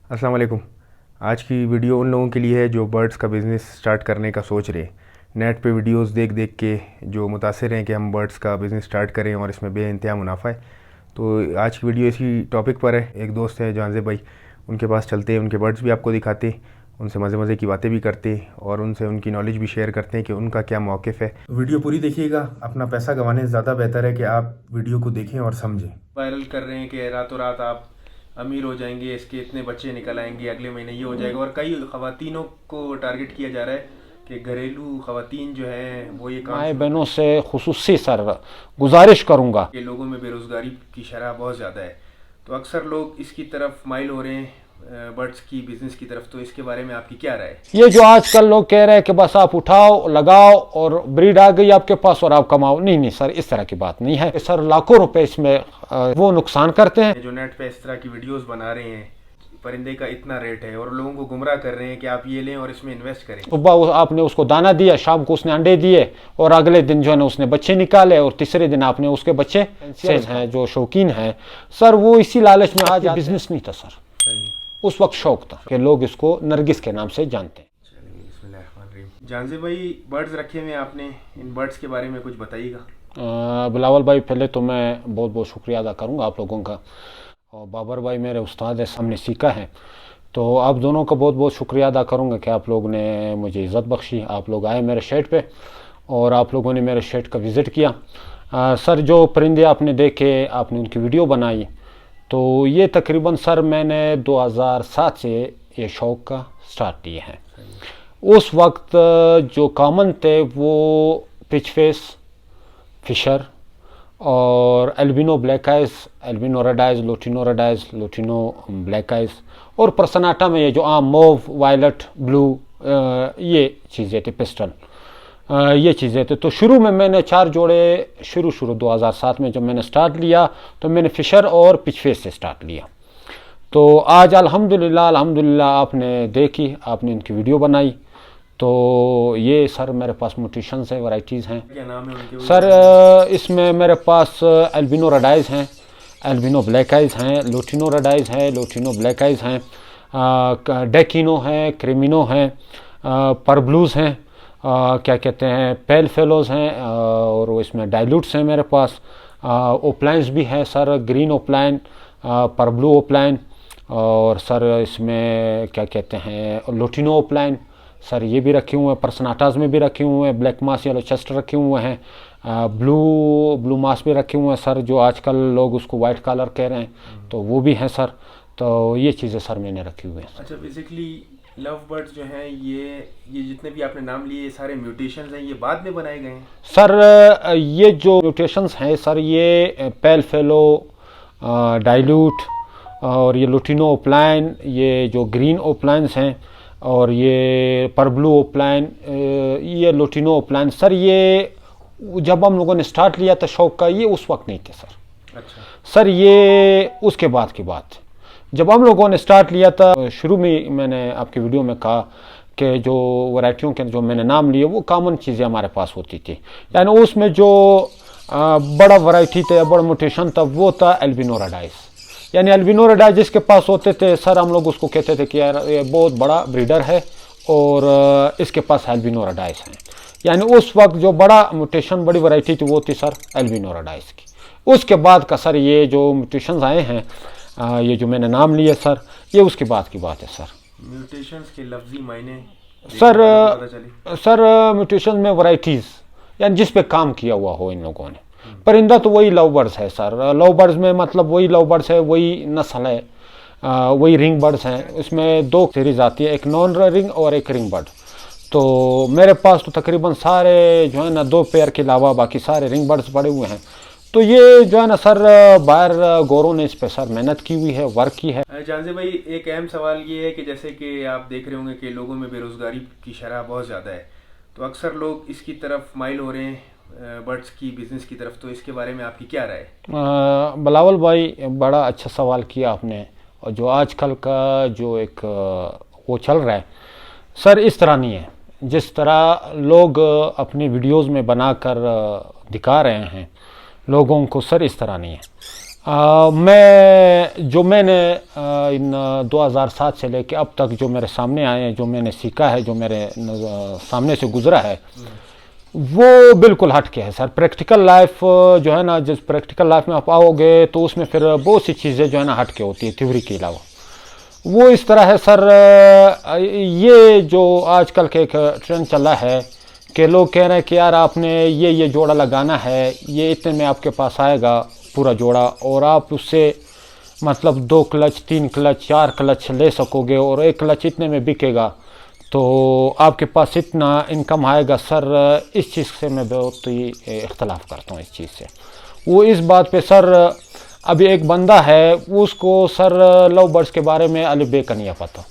अस्सलाम वालेकुम। आज की वीडियो उन लोगों के लिए है जो बर्ड्स का बिज़नेस स्टार्ट करने का सोच रहे हैं। नेट पे वीडियोस देख देख के जो मुतासिर हैं कि हम बर्ड्स का बिज़नेस स्टार्ट करें और इसमें बेइंतहा मुनाफा है। तो आज की वीडियो इसी टॉपिक पर है। एक दोस्त है जानज़ेब भाई, उनके पास चलते हैं, उनके बर्ड्स भी आपको दिखाते हैं, उनसे मज़े मज़े की बातें भी करते हैं और उनसे उनकी नॉलेज भी शेयर करते हैं कि उनका क्या मौक़िफ़ है। वीडियो पूरी देखिएगा। अपना पैसा गंवाने से ज़्यादा बेहतर है कि आप वीडियो को देखें और समझें। वायरल कर रहे हैं कि रातों रात आप अमीर हो जाएंगे, इसके इतने बच्चे निकल आएंगे, अगले महीने ये हो जाएगा। और कई ख़वातीनों को टारगेट किया जा रहा है कि घरेलू ख़वातीन जो हैं वो ये काम माए बहनों से खुसूसी सर गुजारिश करूँगा कि लोगों में बेरोज़गारी की शरह बहुत ज़्यादा है। तो अक्सर लोग इसकी तरफ माइल हो रहे हैं, बर्ड्स की बिज़नेस की तरफ। तो इसके बारे में आपकी क्या राय है? ये जो आजकल लोग कह रहे हैं कि बस आप उठाओ लगाओ और ब्रीड आ गई आपके पास और आप कमाओ, नहीं नहीं सर, इस तरह की बात नहीं है सर। लाखों रुपए इसमें वो नुकसान करते हैं। जो नेट पे इस तरह की वीडियोस बना रहे हैं, परिंदे का इतना रेट है, और लोगों को गुमराह कर रहे हैं कि आप ये लें और इसमें इन्वेस्ट करें। सुबह आपने उसको दाना दिया, शाम को उसने अंडे दिए और अगले दिन जो है ना उसने बच्चे निकाले और तीसरे दिन आपने उसके बच्चे हैं जो शौकीन हैं सर, वो इसी लालच में आज बिजनेस नहीं था सर, उस वक्त शौक था कि लोग इसको नरगिस के नाम से जानते हैं। जानज़ेब भाई, बर्ड्स रखे हुए आपने, इन बर्ड्स के बारे में कुछ बताइएगा। बिलावल भाई, पहले तो मैं बहुत बहुत शुक्रिया अदा करूंगा आप लोगों का, और बाबर भाई मेरे उस्ताद है, हमने सीखा है, तो आप दोनों का बहुत बहुत शुक्रिया अदा करूंगा कि आप लोग ने मुझे इज़्ज़त बख्शी। आप लोग आए मेरे शेड पे और आप लोगों ने मेरे शेड का विज़िट किया। सर, जो परिंदे आपने देखे, आपने उनकी वीडियो बनाई, तो ये तकरीबन सर मैंने 2007 से ये शौक़ का स्टार्ट किए हैं। उस वक्त जो कॉमन थे वो पिच फेस, फिशर और albino black eyes, albino red eyes, lutino red eyes, lutino black eyes, और पर्सनाटा में ये जो आम मोव, वायलट, ब्लू, ये चीज़ें थी, पिस्टल, ये चीज़ें थे। तो शुरू में मैंने 4 जोड़े शुरू 2007 में जब मैंने स्टार्ट लिया तो मैंने फिशर और पिच फेस से स्टार्ट लिया। तो आज अल्हम्दुलिल्लाह आपने देखी, आपने इनकी वीडियो बनाई, तो ये सर मेरे पास म्यूटेशंस हैं, वैरायटीज़ हैं। क्या नाम है उनके? सर इसमें मेरे पास एल्बिनो रेड आइज हैं, एल्बिनो ब्लैक आइज हैं, लोटिनो रेड आइज हैं, लोटिनो ब्लैक आइज हैं, डेकिनो हैं, क्रिमिनो हैं, परब्लूज़ हैं, क्या कहते हैं, पेल फेलोज़ हैं, और इसमें डाइल्यूट्स हैं मेरे पास, ओप्लाइंस भी हैं सर, ग्रीन ओप्लाइन, परब्लू ओप्लाइन, और सर इसमें क्या कहते हैं, लोटिनो ओप्लाइन सर, ये भी रखे हुए हैं। पर्सनाटाज में भी रखे हुए हैं, ब्लैक मास येलो चेस्ट रखे हुए हैं, ब्लू मास भी रखे हुए हैं सर, जो आजकल लोग उसको वाइट कलर कह रहे हैं, तो वो भी हैं सर। तो ये चीज़ें सर मैंने रखी हुई हैं। अच्छा, बेसिकली लव बर्ड्स जो हैं, ये जितने भी आपने नाम लिए, ये सारे म्यूटेशंस हैं, ये बाद में बनाए गए हैं सर? ये जो म्यूटेशंस हैं सर, ये पेल फेलो, डाइल्यूट, और ये लोटिनो ओप्लाइन, ये जो ग्रीन ओप्लाइंस हैं, और ये परब्लू ओप्लाइन, ये लोटिनो ओप्लाइन सर, ये जब हम लोगों ने स्टार्ट लिया था शौक का, ये उस वक्त नहीं थे सर। अच्छा सर, ये उसके बाद की बात है। जब हम लोगों ने स्टार्ट लिया था, शुरू में मैंने आपकी वीडियो में कहा कि जो वैरायटियों के जो मैंने नाम लिए वो कॉमन चीज़ें हमारे पास होती थी, यानी उसमें जो बड़ा वैरायटी था, बड़ा म्यूटेशन था, वो था एल्बिनो रेड आइज। यानी एल्बिनो रेड आइज जिसके पास होते थे सर, हम लोग उसको कहते थे कि यार ये बहुत बड़ा ब्रीडर है और इसके पास एल्बिनो रेड आइज हैं। यानी उस वक्त जो बड़ा म्यूटेशन, बड़ी वैरायटी थी, वो थी सर एल्बिनो रेड आइज की। उसके बाद का सर ये जो म्यूटेशंस आए हैं, ये जो मैंने नाम लिए सर, ये उसके बाद की बात है सर। म्यूटेशंस के लफ्जी मायने सर म्यूटेशन में वैरायटीज़, यानी जिस पे काम किया हुआ हो इन लोगों ने। परिंदा तो वही लव बर्ड्स है सर, लव बर्ड्स में मतलब वही लव बर्ड्स है, वही नस्ल है, वही रिंग बर्ड्स हैं। इसमें 2 सीरीज़ आती है, एक नॉन रिंग और एक रिंग बर्ड। तो मेरे पास तो तकरीबन सारे जो है ना 2 पेयर के अलावा बाकी सारे रिंग बर्ड्स पड़े हुए हैं। तो ये जो है ना सर, बाहर गोरों ने इस पे सर मेहनत की हुई है, वर्क की है। जानज़ेब भाई, एक अहम सवाल ये है कि जैसे कि आप देख रहे होंगे कि लोगों में बेरोज़गारी की शरह बहुत ज़्यादा है, तो अक्सर लोग इसकी तरफ माइल हो रहे हैं, बर्ड्स की बिज़नेस की तरफ। तो इसके बारे में आपकी क्या राय है? बिलावल भाई, बड़ा अच्छा सवाल किया आपने। और जो आजकल का जो एक वो चल रहा है सर, इस तरह नहीं है जिस तरह लोग अपनी वीडियोस में बनाकर दिखा रहे हैं लोगों को सर, इस तरह नहीं है। मैंने इन 2007 से लेके अब तक जो मेरे सामने आए हैं, जो मैंने सीखा है, जो मेरे सामने से गुजरा है, वो बिल्कुल हट के है सर। प्रैक्टिकल लाइफ जो है ना, जिस प्रैक्टिकल लाइफ में आप आओगे तो उसमें फिर बहुत सी चीज़ें जो है ना हट के होती है थ्योरी के अलावा। वो इस तरह है सर, ये जो आजकल के एक ट्रेंड चला है कि लोग कह रहे हैं कि यार आपने ये जोड़ा लगाना है, ये इतने में आपके पास आएगा पूरा जोड़ा, और आप उससे मतलब 2 क्लच 3 क्लच 4 क्लच ले सकोगे, और एक क्लच इतने में बिकेगा तो आपके पास इतना इनकम आएगा। सर इस चीज़ से मैं बहुत ही इख्तलाफ करता हूँ इस चीज़ से। वो इस बात पे सर, अभी एक बंदा है उसको सर लव बर्ड्स के बारे में अली बे का नहीं पता,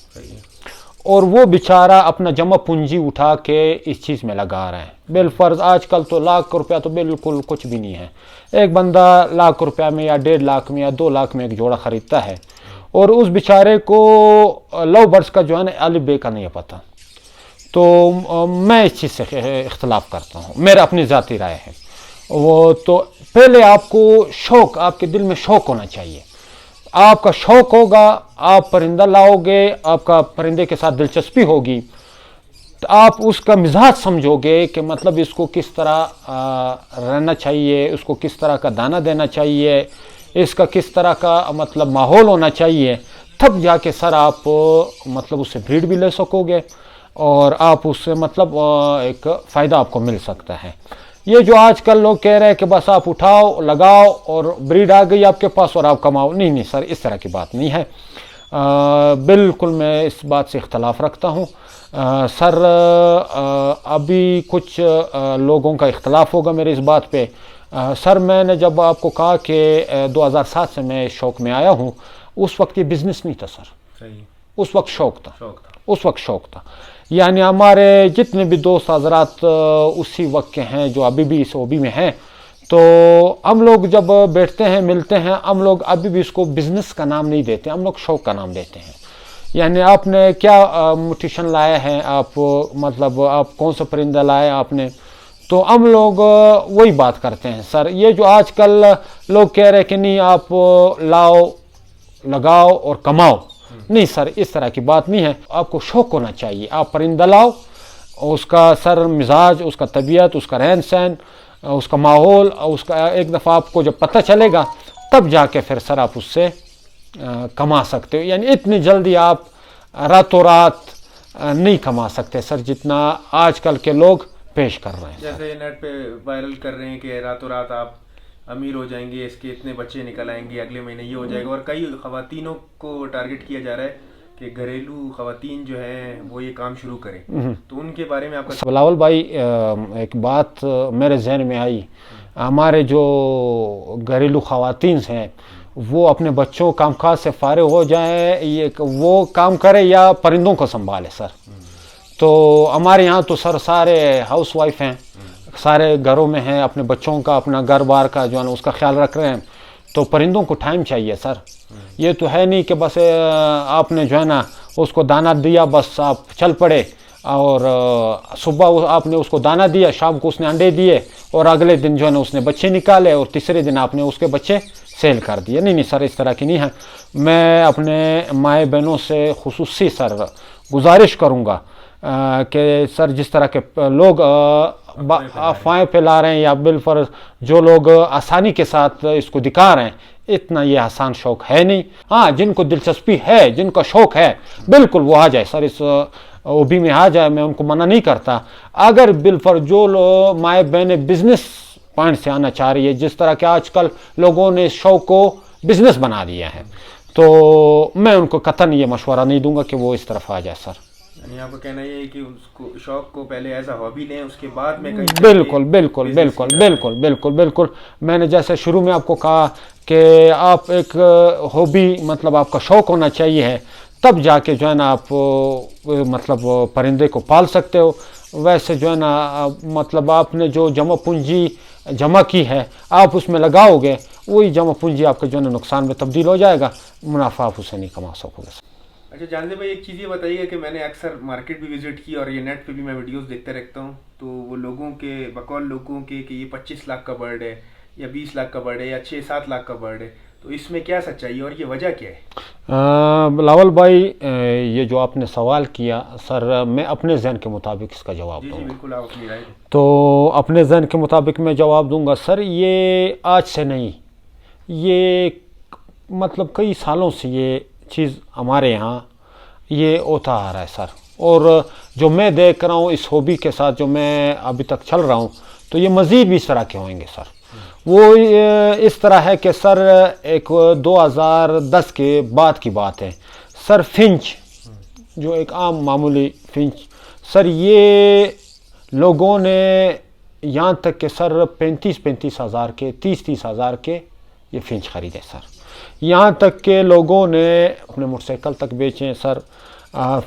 और वो बेचारा अपना जमा पूंजी उठा के इस चीज़ में लगा रहे हैं। बिलफर्ज आजकल तो लाख रुपया तो बिल्कुल कुछ भी नहीं है। एक बंदा लाख रुपया में या 1.5 लाख में या 2 लाख में एक जोड़ा ख़रीदता है, और उस बेचारे को लव बर्ड्स का जो है ना अली बे का नहीं पता। तो मैं इस चीज़ से इख्तलाफ करता हूँ, मेरा अपनी ज़ाती राय है। वो तो पहले आपको शौक़, आपके दिल में शौक़ होना चाहिए। आपका शौक़ होगा, आप परिंदा लाओगे, आपका परिंदे के साथ दिलचस्पी होगी, तो आप उसका मिजाज समझोगे कि मतलब इसको किस तरह रहना चाहिए, उसको किस तरह का दाना देना चाहिए, इसका किस तरह का मतलब माहौल होना चाहिए, तब जाके सर आप मतलब उससे ब्रीड भी ले सकोगे, और आप उससे मतलब एक फ़ायदा आपको मिल सकता है। ये जो आजकल लोग कह रहे हैं कि बस आप उठाओ लगाओ और ब्रीड आ गई आपके पास और आप कमाओ, नहीं सर, इस तरह की बात नहीं है। बिल्कुल मैं इस बात से इख्तलाफ रखता हूँ। सर अभी कुछ लोगों का इख्तलाफ होगा मेरे इस बात पे। सर मैंने जब आपको कहा कि 2007 से मैं शौक़ में आया हूँ, उस वक्त ये बिज़नेस नहीं था सर, सही। उस वक्त शौक़ था, उस वक्त शौक़ था। यानी हमारे जितने भी दोस्त हजरात उसी वक्त के हैं जो अभी भी इस हॉबी में हैं, तो हम लोग जब बैठते हैं मिलते हैं, हम लोग अभी भी इसको बिज़नेस का नाम नहीं देते, हम लोग शौक़ का नाम देते हैं। यानी आपने क्या म्यूटेशन लाया है, आप मतलब आप कौन सा परिंदा लाया आपने, तो हम लोग वही बात करते हैं सर। ये जो आजकल लोग कह रहे हैं कि नहीं आप लाओ लगाओ और कमाओ, नहीं सर, इस तरह की बात नहीं है। आपको शौक़ होना चाहिए, आप परिंदा लाओ, उसका सर मिजाज, उसका तबीयत, उसका रहन सहन, उसका माहौल, उसका एक दफ़ा आपको जब पता चलेगा तब जाके फिर सर आप उससे कमा सकते हो। यानी इतनी जल्दी आप रातों रात नहीं कमा सकते सर, जितना आजकल के लोग पेश कर रहे हैं। जैसे नेट पे वायरल कर रहे हैं कि रातों रात आप अमीर हो जाएंगे, इसके इतने बच्चे निकल आएंगे, अगले महीने ये हो जाएगा, और कई ख़वातीनों को टारगेट किया जा रहा है कि घरेलू ख़वातीन जो हैं वो ये काम शुरू करें, तो उनके बारे में आपका। बिलावल भाई एक बात मेरे जहन में आई, हमारे जो घरेलू ख़वातीन हैं वो अपने बच्चों कामकाज से फारिग हो जाएं, ये वो काम करे या परिंदों को संभाले सर। तो हमारे यहाँ तो सर सारे हाउस वाइफ हैं, सारे घरों में हैं, अपने बच्चों का अपना घर बार का जो है ना उसका ख्याल रख रहे हैं। तो परिंदों को टाइम चाहिए सर, ये तो है नहीं कि बस आपने जो है ना उसको दाना दिया बस आप चल पड़े, और सुबह आपने उसको दाना दिया, शाम को उसने अंडे दिए, और अगले दिन जो है ना उसने बच्चे निकाले, और तीसरे दिन आपने उसके बच्चे सेल कर दिए। नहीं सर, इस तरह की नहीं है। मैं अपने माए बहनों से खुसूसी सर गुजारिश करूँगा कि सर जिस तरह के लोग अफवाहें फैला रहे हैं, या बिलफर्ज जो लोग आसानी के साथ इसको दिखा रहे हैं, इतना ये आसान शौक़ है नहीं। हाँ, जिनको दिलचस्पी है, जिनका शौक़ है, बिल्कुल वो आ जाए सर, इस हॉबी में आ जाए, मैं उनको मना नहीं करता। अगर बिलफर्ज जो माए बहनें बिजनेस पॉइंट से आना चाह रही है, जिस तरह के आजकल लोगों ने इस शौक़ को बिजनेस बना दिया है, तो मैं उनको कतई ये मशवरा नहीं दूंगा कि वो इस तरफ आ जाए सर। यानी आपका कहना ये है कि उसको शौक को पहले एज अ हॉबी लें, उसके बाद में बिल्कुल बिल्कुल बिल्कुल बिल्कुल बिल्कुल बिल्कुल मैंने जैसे शुरू में आपको कहा कि आप एक हॉबी मतलब आपका शौक़ होना चाहिए है, तब जाके जो है ना आप मतलब परिंदे को पाल सकते हो। वैसे जो है ना मतलब आपने जो जमा पूंजी जमा की है आप उसमें लगाओगे, वही जमा पूंजी आपका जो है ना नुकसान में तब्दील हो जाएगा, मुनाफा आप उससे नहीं कमा सकोगे। अच्छा जानदेव भाई, एक चीज़ ये बताइए कि मैंने अक्सर मार्केट भी विज़िट की और ये नेट पे भी मैं वीडियोस देखते रहता हूँ, तो वो लोगों के बकौल लोगों के कि ये 25 लाख का बर्ड है या 20 लाख का बर्ड है या 6-7 लाख का बर्ड है, تو اس میں کیا سچائی اور یہ وجہ کیا ہے؟ بلاول بھائی یہ جو آپ نے سوال کیا سر میں اپنے ذہن کے مطابق اس کا جواب دوں گا. بالکل آپ اپنی رائے. تو اپنے ذہن کے مطابق میں جواب دوں گا سر. یہ آج سے نہیں، یہ مطلب کئی سالوں سے یہ چیز ہمارے یہاں یہ ہوتا آ رہا ہے سر. اور جو میں دیکھ رہا ہوں اس ہابی کے ساتھ جو میں ابھی تک چل رہا ہوں تو یہ مزید بھی اس طرح کے ہوئیں گے سر. وہ اس طرح ہے کہ سر ایک 2010 کے بعد کی بات ہے سر. فنچ جو ایک عام معمولی فنچ سر، یہ لوگوں نے یہاں تک کہ سر 35 ہزار کے 30 ہزار کے یہ فنچ خریدے سر. یہاں تک کہ لوگوں نے اپنے موٹر سائیکل تک بیچے سر.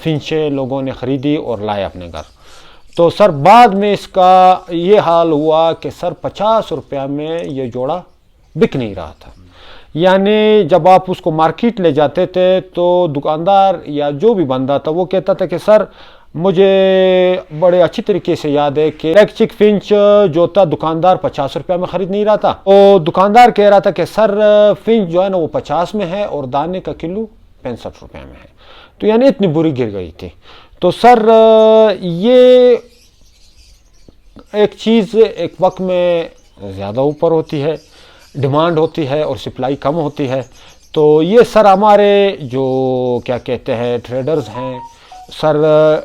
فنچیں لوگوں نے خریدی اور لائے اپنے گھر. تو سر بعد میں اس کا یہ حال ہوا کہ سر 50 روپیہ میں یہ جوڑا بک نہیں رہا تھا. یعنی جب آپ اس کو مارکیٹ لے جاتے تھے تو دکاندار یا جو بھی بندہ تھا وہ کہتا تھا کہ سر مجھے بڑے اچھی طریقے سے یاد ہے کہ الیکٹرک فنچ جو تھا دکاندار 50 روپیہ میں خرید نہیں رہا تھا. تو دکاندار کہہ رہا تھا کہ سر فنچ جو ہے نا وہ 50 میں ہے اور دانے کا کلو 65 روپیہ میں ہے. تو یعنی اتنی بری گر گئی تھی. تو سر یہ ایک چیز ایک وقت میں زیادہ اوپر ہوتی ہے، ڈیمانڈ ہوتی ہے اور سپلائی کم ہوتی ہے. تو یہ سر ہمارے جو کیا کہتے ہیں ٹریڈرز ہیں سر،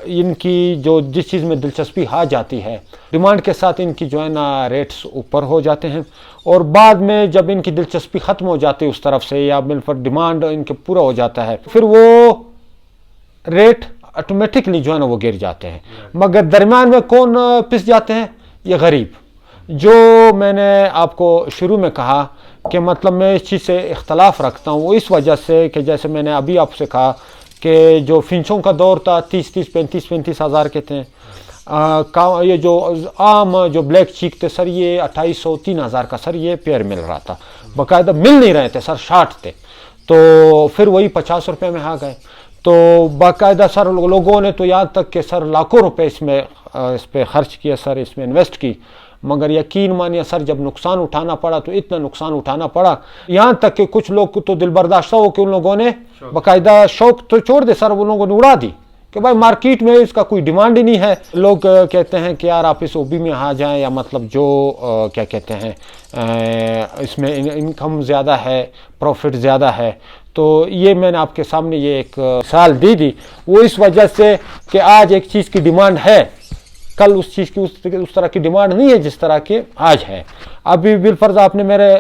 ان کی جو جس چیز میں دلچسپی آ جاتی ہے ڈیمانڈ کے ساتھ ان کی جو ہے نا ریٹس اوپر ہو جاتے ہیں. اور بعد میں جب ان کی دلچسپی ختم ہو جاتی ہے اس طرف سے یا مل پر ڈیمانڈ ان کے پورا ہو جاتا ہے پھر وہ ریٹ آٹومیٹکلی جو ہے نا وہ گر جاتے ہیں. مگر درمیان میں کون پس جاتے ہیں؟ یہ غریب. جو میں نے آپ کو شروع میں کہا کہ مطلب میں اس چیز سے اختلاف رکھتا ہوں وہ اس وجہ سے کہ جیسے میں نے ابھی آپ سے کہا کہ جو فنچوں کا دور تھا 35 ہزار کے تھے. یہ جو عام جو بلیک چیک تھے سر یہ 2800 3000 کا سر یہ پیئر مل رہا تھا. باقاعدہ مل نہیں رہے تھے سر، شارٹ تھے. تو پھر وہی 50 روپے میں آ گئے. تو باقاعدہ سر لوگوں نے تو یہاں تک کہ سر لاکھوں روپے اس پہ خرچ کیا سر، اس میں انویسٹ کی. مگر یقین مانیے سر جب نقصان اٹھانا پڑا تو اتنا نقصان اٹھانا پڑا یہاں تک کہ کچھ لوگ تو دل برداشتہ ہو کہ ان لوگوں نے باقاعدہ شوق تو چھوڑ دے سر، ان لوگوں نے اڑا دی کہ بھائی مارکیٹ میں اس کا کوئی ڈیمانڈ ہی نہیں ہے. لوگ کہتے ہیں کہ یار آپ اس اوبی میں آ جائیں یا مطلب جو کیا کہتے ہیں اس میں انکم زیادہ ہے، پروفٹ زیادہ ہے. تو یہ میں نے آپ کے سامنے یہ ایک مثال دی وہ اس وجہ سے کہ آج ایک چیز کی ڈیمانڈ ہے، کل اس چیز کی اس طرح کی ڈیمانڈ نہیں ہے جس طرح کی آج ہے. ابھی بالفرض آپ نے میرے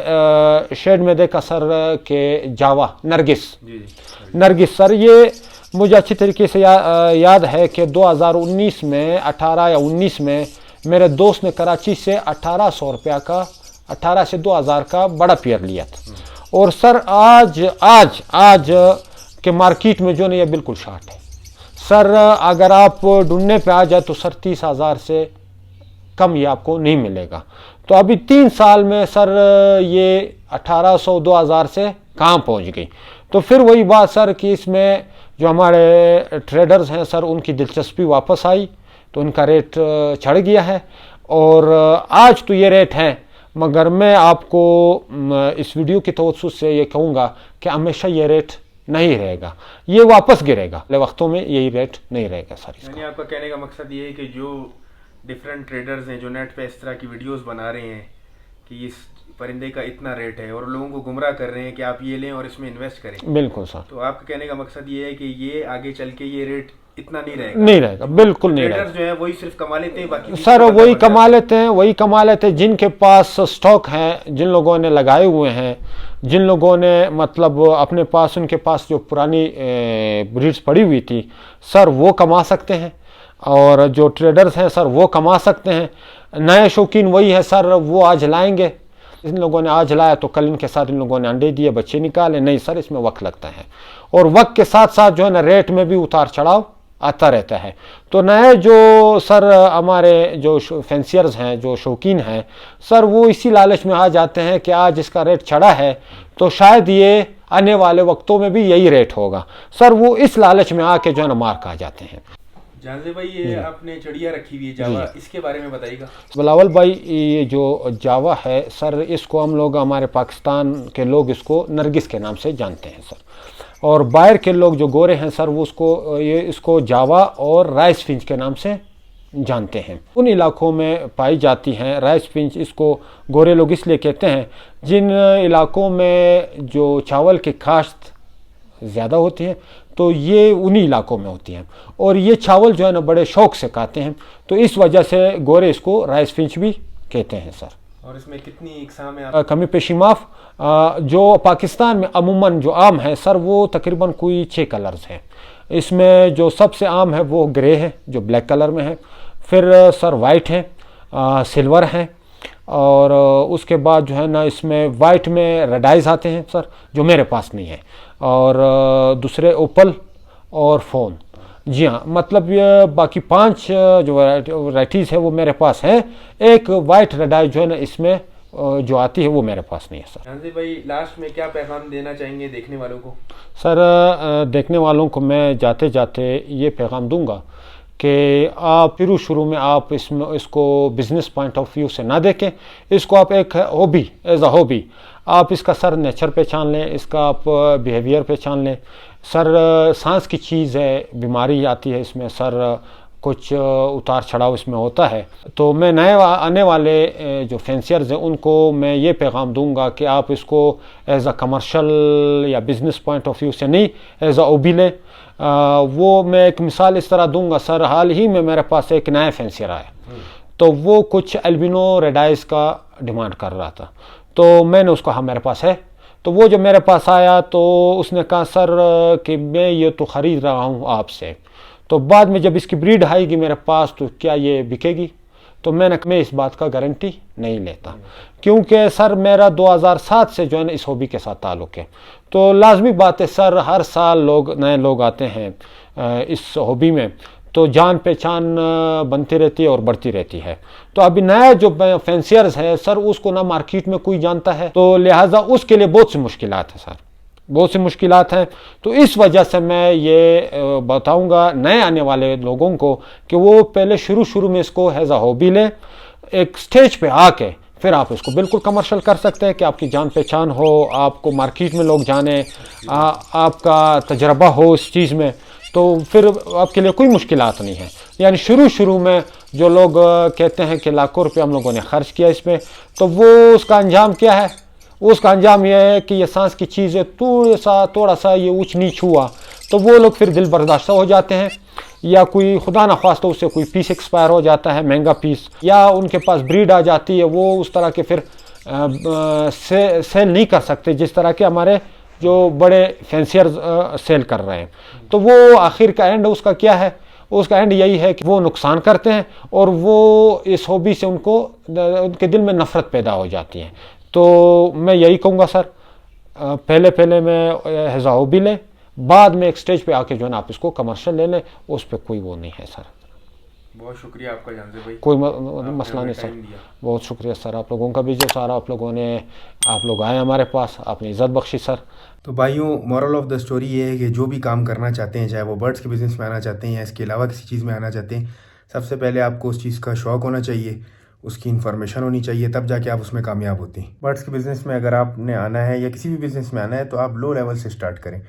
شیڈ میں دیکھا سر کہ جاوا نرگس سر، یہ مجھے اچھی طریقے سے یاد ہے کہ 2019 میں 18 یا 19 میں میرے دوست نے کراچی سے 1800 روپیہ کا 18 سے 2000 کا بڑا پیئر لیا تھا. اور سر آج کے مارکیٹ میں جو نہیں یہ بالکل شارٹ ہے سر. اگر آپ ڈھونڈنے پہ آ جائے تو سر 30,000 سے کم یہ آپ کو نہیں ملے گا. تو ابھی 3 سال میں سر یہ 1800 2000 سے کہاں پہنچ گئی. تو پھر وہی بات سر کہ اس میں جو ہمارے ٹریڈرز ہیں سر ان کی دلچسپی واپس آئی تو ان کا ریٹ چڑھ گیا ہے. اور آج تو یہ ریٹ ہے، مگر میں آپ کو اس ویڈیو کی توسط سے یہ کہوں گا کہ ہمیشہ یہ ریٹ نہیں رہے گا، یہ واپس گرے گا. وقتوں میں یہی ریٹ نہیں رہے گا سر. یعنی آپ کا کہنے کا مقصد یہ ہے کہ جو ڈفرینٹ ٹریڈرز ہیں جو نیٹ پہ اس طرح کی ویڈیوز بنا رہے ہیں کہ اس پرندے کا اتنا ریٹ ہے اور لوگوں کو گمراہ کر رہے ہیں کہ آپ یہ لیں اور اس میں انویسٹ کریں. بالکل سر. تو آپ کا کہنے کا مقصد یہ ہے کہ یہ آگے چل کے یہ ریٹ اتنا نہیں رہے گا بالکل نہیں رہے گا. جو ہے وہی صرف کما لیتے ہیں، باقی سر وہی کما لیتے ہیں جن کے پاس سٹاک ہیں، جن لوگوں نے لگائے ہوئے ہیں، جن لوگوں نے مطلب اپنے پاس ان کے پاس جو پرانی بریڈز پڑی ہوئی تھی سر وہ کما سکتے ہیں. اور جو ٹریڈرز ہیں سر وہ کما سکتے ہیں. نئے شوقین وہی ہے سر، وہ آج لائیں گے. ان لوگوں نے آج لایا تو کل ان کے ساتھ ان لوگوں نے انڈے دیے، بچے نکالے. نہیں سر، اس میں وقت لگتا ہے اور وقت کے ساتھ ساتھ جو ہے نا ریٹ میں بھی اتار چڑھاؤ آتا رہتا ہے. تو نئے جو سر ہمارے جو فینسیئرز ہیں، جو شوقین ہیں سر، وہ اسی لالچ میں آ جاتے ہیں کہ آج اس کا ریٹ چڑھا ہے تو شاید یہ آنے والے وقتوں میں بھی یہی ریٹ ہوگا سر. وہ اس لالچ میں آ کے جو ہے نا مار کھا جاتے ہیں. जानसे भाई, ये आपने चिड़िया रखी हुई है जावा, इसके बारे में बताइएगा। बिलावल भाई, ये जो जावा है सर, इसको हम लोग, हमारे पाकिस्तान के लोग इसको नरगिस के नाम से जानते हैं सर, और बाहर के लोग जो गोरे हैं सर वो इसको जावा और राइस फिंच के नाम से जानते हैं। उन इलाकों में पाई जाती हैं राइस फिंच, इसको गोरे लोग इसलिए कहते हैं जिन इलाकों में जो चावल की काश्त ज़्यादा होती है, तो ये उन्हीं इलाकों में होती हैं, और ये चावल जो है ना बड़े शौक से खाते हैं, तो इस वजह से गोरे इसको राइस फिंच भी कहते हैं सर। और इसमें कितनी इकसाम है? कमी पेशी माफ, जो पाकिस्तान में अमूमन जो आम है सर वो तकरीबन कोई 6 कलर्स हैं। इसमें जो सबसे आम है वो ग्रे है जो ब्लैक कलर में है, फिर सर वाइट है, सिल्वर है, और उसके बाद जो है ना इसमें वाइट में रेड आइज आते हैं सर जो मेरे पास नहीं है, और दूसरे ओपल और फोन। जी हाँ, मतलब ये बाकी 5 जो वैराइटीज़ है वो मेरे पास हैं। एक वाइट रेड आई जो है ना इसमें जो आती है वो मेरे पास नहीं है सर। जानसे भाई, लास्ट में क्या पैगाम देना चाहेंगे देखने वालों को? सर, देखने वालों को मैं जाते जाते ये पैगाम दूंगा कि आप शुरू में आप इसको बिज़नेस पॉइंट ऑफ व्यू से ना देखें, इसको आप एक हॉबी, एज अ हॉबी आप इसका सर नेचर पहचान लें, इसका आप बिहेवियर पहचान लें। सर, सांस की चीज़ है, बीमारी आती है इसमें सर, कुछ उतार चढ़ाव इसमें होता है, तो मैं नए आने वाले जो फैंसियर्स हैं उनको मैं ये पैगाम दूंगा कि आप इसको एज अ कमर्शियल या बिज़नेस पॉइंट ऑफ व्यू से नहीं, एज अ हॉबी लें। वो मैं एक मिसाल इस तरह दूंगा सर, हाल ही में मेरे पास एक नया फैंसियर आया, तो वो कुछ एल्बिनो रेड आइज का डिमांड कर रहा था, तो मैंने उसको हाँ मेरे पास है, तो वो जो मेरे पास आया तो उसने कहा सर कि मैं ये तो ख़रीद रहा हूँ आपसे, तो बाद में जब इसकी ब्रीड आएगी मेरे पास तो क्या ये बिकेगी? तो मैं इस बात का गारंटी नहीं लेता, क्योंकि सर मेरा 2007 से जो है ना इस हॉबी के साथ ताल्लुक़ है, तो लाजमी बात है सर, हर साल नए लोग आते हैं इस हॉबी में, तो जान पहचान बनती रहती है और बढ़ती रहती है। तो अभी नया जो फैंसियर्स है सर उसको ना मार्केट में कोई जानता है, तो लिहाजा उसके लिए बहुत सी मुश्किलात है सर, बहुत सी मुश्किलात हैं। तो इस वजह से मैं ये बताऊंगा नए आने वाले लोगों को कि वो पहले शुरू में इसको एज अ हॉबी लें, एक स्टेज पे आके फिर आप इसको बिल्कुल कमर्शियल कर सकते हैं कि आपकी जान पहचान हो, आपको मार्केट में लोग जाने, आपका तजर्बा हो इस चीज़ में, तो फिर आपके लिए कोई मुश्किलात नहीं है। यानी शुरू में जो लोग कहते हैं कि लाखों रुपये हम लोगों ने खर्च किया इसमें, तो वो उसका अंजाम क्या है? उसका अंजाम यह है कि ये सांस की चीज़ है, थोड़ा सा ये ऊंच नीच हुआ तो वो लोग फिर दिल बर्दाश्त हो जाते हैं, या कोई खुदा न ख्वास्ता उससे कोई पीस एक्सपायर हो जाता है, महंगा पीस, या उनके पास ब्रीड आ जाती है, वो उस तरह के फिर सेल नहीं कर सकते जिस तरह के हमारे जो बड़े फैंसियर सेल कर रहे हैं। तो वो आखिर का एंड उसका क्या है? उसका एंड यही है कि वो नुकसान करते हैं और वो इस हॉबी से उनके दिल में नफ़रत पैदा हो जाती है। तो मैं यही कहूँगा सर, पहले मैं एज अ हॉबी लें, बाद में एक स्टेज पे आके जो है ना आप इसको कमर्शियल ले लें, उस पर कोई वो नहीं है सर। बहुत शुक्रिया आपका जानसे भाई, कोई मसला नहीं सर, बहुत शुक्रिया सर आप लोगों का भी, जो सारा आप लोग आए हमारे पास, आपने इज़्ज़त बख्शी सर। तो भाइयों, मॉरल ऑफ द स्टोरी ये है कि जो भी काम करना चाहते हैं, चाहे वो बर्ड्स के बिज़नेस में आना चाहते हैं या इसके अलावा किसी चीज़ में आना चाहते हैं, सबसे पहले आपको उस चीज़ का शौक़ होना चाहिए, उसकी इन्फॉर्मेशन होनी चाहिए, तब जाके आप उसमें कामयाब होते हैं। बर्ड्स के बिज़नेस में अगर आपने आना है या किसी भी बिज़नेस में आना है तो आप लो लेवल से स्टार्ट करें।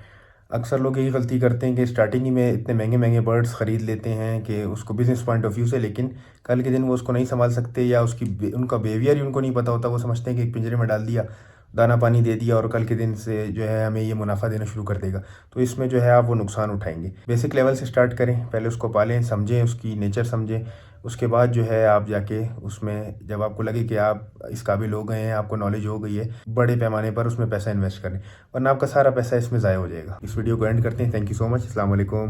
अक्सर लोग यही गलती करते हैं कि स्टार्टिंग ही में इतने महंगे बर्ड्स ख़रीद लेते हैं कि उसको बिज़नेस पॉइंट ऑफ व्यू से, लेकिन कल के दिन वो उसको नहीं संभाल सकते या उनका बिहेवियर ही उनको नहीं पता होता। वो समझते हैं कि एक पिंजरे में डाल दिया, दाना पानी दे दिया और कल के दिन से जो है हमें ये मुनाफा देना शुरू कर देगा, तो इसमें जो है आप वो नुकसान उठाएंगे। बेसिक लेवल से स्टार्ट करें, पहले उसको पालें, समझें, उसकी नेचर समझें, उसके बाद जो है आप जाके उसमें जब आपको लगे कि आप इस काबिल हो गए हैं, आपको नॉलेज हो गई है, बड़े पैमाने पर उसमें पैसा इन्वेस्ट करें, वरना आपका सारा पैसा इसमें ज़ाया हो जाएगा। इस वीडियो को एंड करते हैं। Thank you so much. अस्सलाम वालेकुम।